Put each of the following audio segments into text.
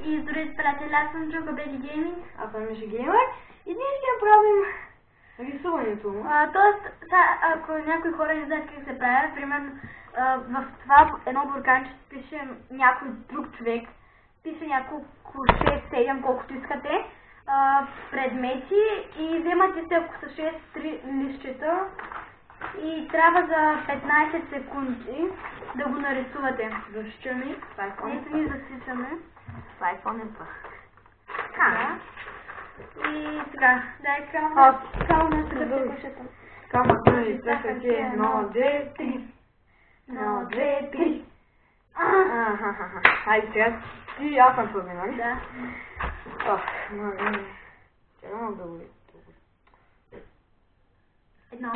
И здравейте, приятели, аз съм Джокабели Гейминг. Аз съм Миши Геймър и днес ще направим рисуването му. Тоест, ако някои хора не знаят как се прави, примерно в това едно бурканче пише някой друг човек, пише няколко 6-7, колкото искате, предмети и вземате се, ако са 6-3 листчета и трябва за 15 секунди да го нарисувате. Засичаме. Ето ни засичаме. Това е фонента. Да. И сега, дай камък. Камък да се пишете. Камък да изтъкате 1, 2, 3. 1, 2, 3. Хайде сега. И аз съм първи, нали? Да. Сега мога да го видя. Едно.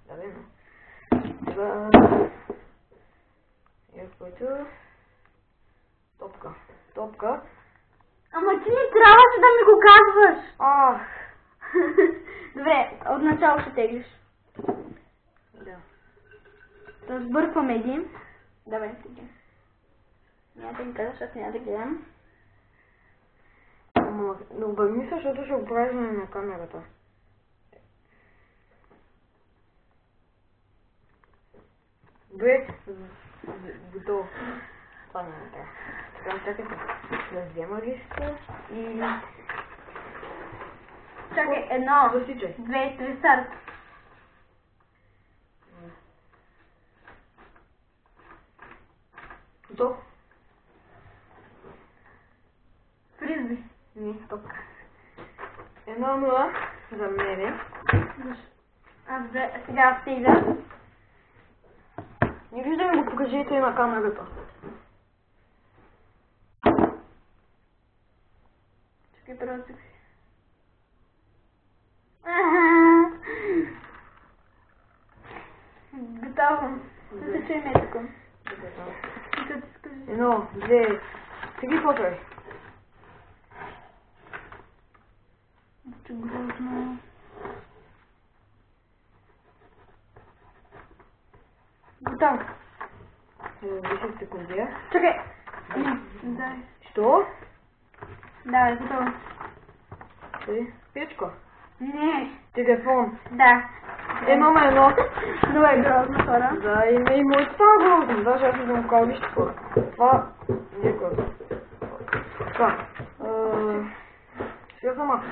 Да, едно. Два. И който... Топка. Топка. Ама ти не трябваше да ми го казваш. Добре, отначало ще теглиш. Да. Да сбъркваме един. Давай сега. Няма да ми казваш, аз няма да гледам. Но обърни се, защото ще го правиш на камерата. Добре, готово. Това не е така. Така, чакайте. Да взема листа и... Чакай, едно, Засичай. 2, 3, старт. Готов? Фризби. Не, топка. 1-0 за мене. Сега стига. Не виждам, го покажете на камерата. Чакай, първо си. Готово. Засичай метко. Като ти скажи. 1, 2, 3 фотори. Че грозно. Готово. 10 секунди. Чакай. Дай. Що? Давай, готово. Печко. Не. Телефон. Да. 1-1. Но е грозно, хора. Да, и моето това е грозно. Даже аз не съм казал нищо хора. Това не е грозно. Така. Сега сама.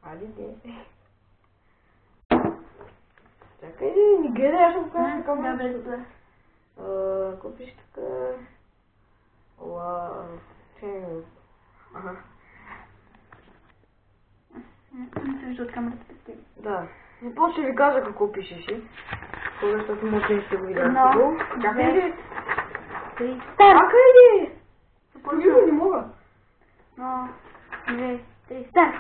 Али де. Чакай, не гледай, аз ще го кажа така. Да, бе, добре. Какво пише така? Ага. Не се вижда от камерата. Да. Не после ви кажа какво пишеше. Защото може да сте го видяли. Едно, Чакай ли? 3, старт! Чакай ли? Започвам, не мога. 1, 2, 3, старт!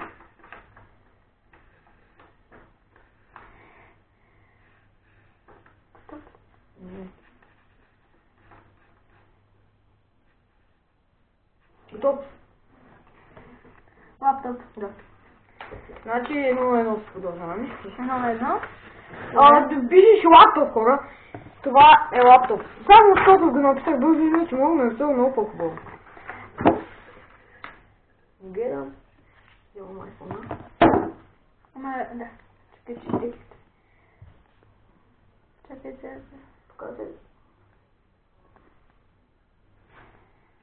Топ. Лаптоп. Да. Значи 1-1 се продължаваме. 1-1. Да пишеш лаптоп, хора. Това е лаптоп. Само защото го написах бързо, иначе мога да нарисувам много по-хубаво. Не гледам. Вземам айфона. Да. Чакай, че ще текст. Чакай, че... Показай.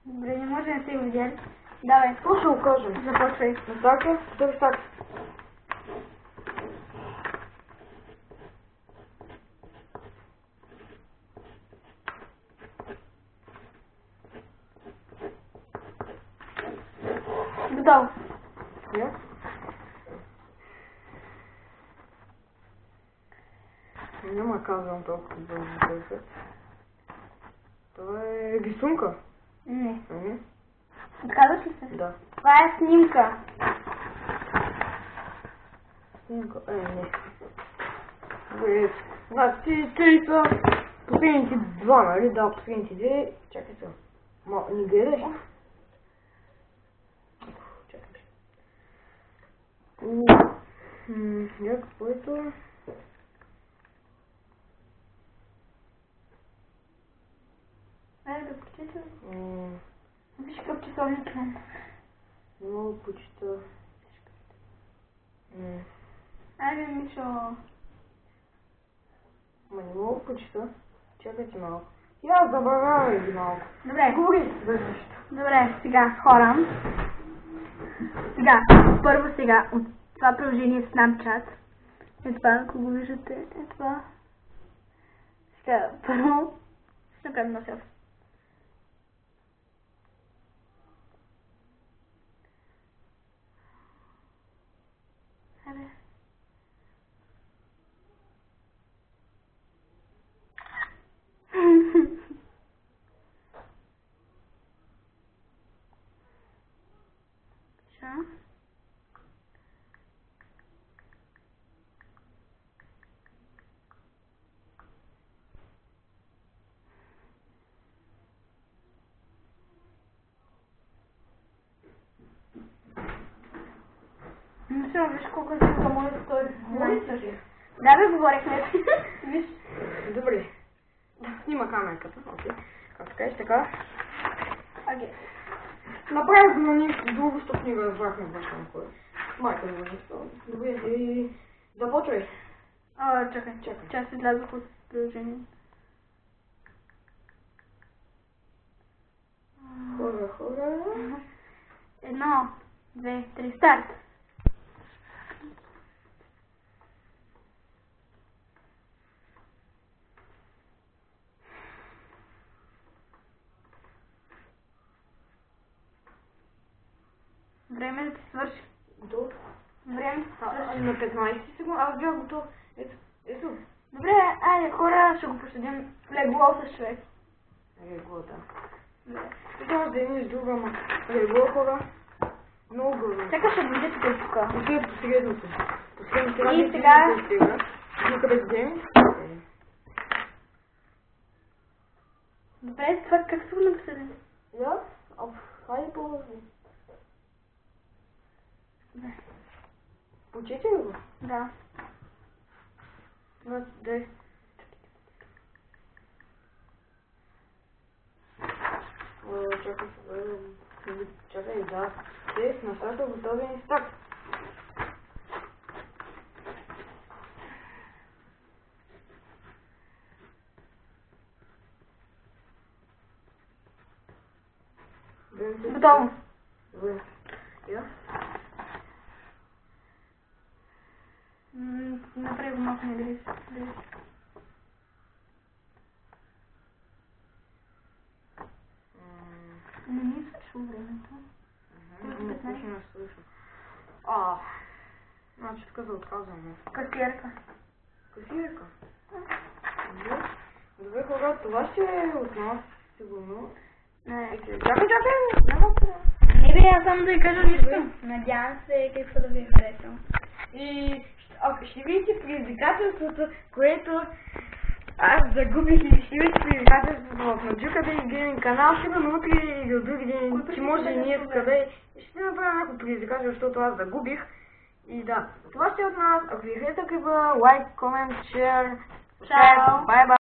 Добре, не може да се го видяли. Давай. Какво ще го кажем? Започвай. Настака, тър стак. Готово. Я? Няма казвам толкова бързо. Това е рисунка. Не. Ами? Отказваш ли се? Да. Това е снимка. Снимка? Не. Добре. Значи, те са последните два, нали? Да, последните две. Чакай сега. Не гледай. Чакай. Какво е това? да прочета. М, Виж какъв часовник имам. Не мога да почета. Айде, Мишо. Ма не мога да почета. Чакайте малко. Я забравяй ги малко. Добре. Говори за нещо. Добре, сега хора. Сега, първо сега, от това приложение Snapchat. Е това, ако го виждате, е това. Сега, първо, ще направим на селфи. Абе. Що? Не се виж колко си за моите сторис. Да, бе, говорихме. Виж. Добре. Снима камерката. Окей. Как кажеш така? Окей. Направих го на нещо друго, защото не го разбрахме баща кой. Майка го не става. Добре, и започвай. Чакай. Чакай. Чакай, излязох от приложение. Хора. 1, 2, 3, старт! Време да ти свърши. Готов? Време да ти свърши. На 15 секунди. Аз бях готов. Ето. Добре, айде хора, ще го последим легло с човек. Легло, да. Добре. Тук може да имаш друга, ама легло хора. Много гърно. Чакай, ще видите тук тук. Отиват по средното. И сега... Нека да вземем. Добре, това как се го написали? Я? Хайде по-възможно. Добре. Почете ли го? Да. Дай. Чакай, да. Тест, на старта готовен старт. Готово. Добре. Я? Направи го малко не греш. Не ми свършва времето. Не слушам. Значи тук за отказваме. Касиерка. Касиерка? Добре, хора, това ще е от нас, сигурно. Не. Чакай, няма това. Не бе, аз само да ви кажа нищо. Надявам се какво да ви е харесало. И ако ще видите предизвикателството, което аз загубих и ще видите предизвикателството в Маджука Gaming канал, сигурно утре или от други ден, че може и ние къде. Ще направя някакво предизвикателство, защото аз загубих. И да, това ще е от нас. Ако ви хареса клипа, лайк, комент, шер, Чао! бай-бай!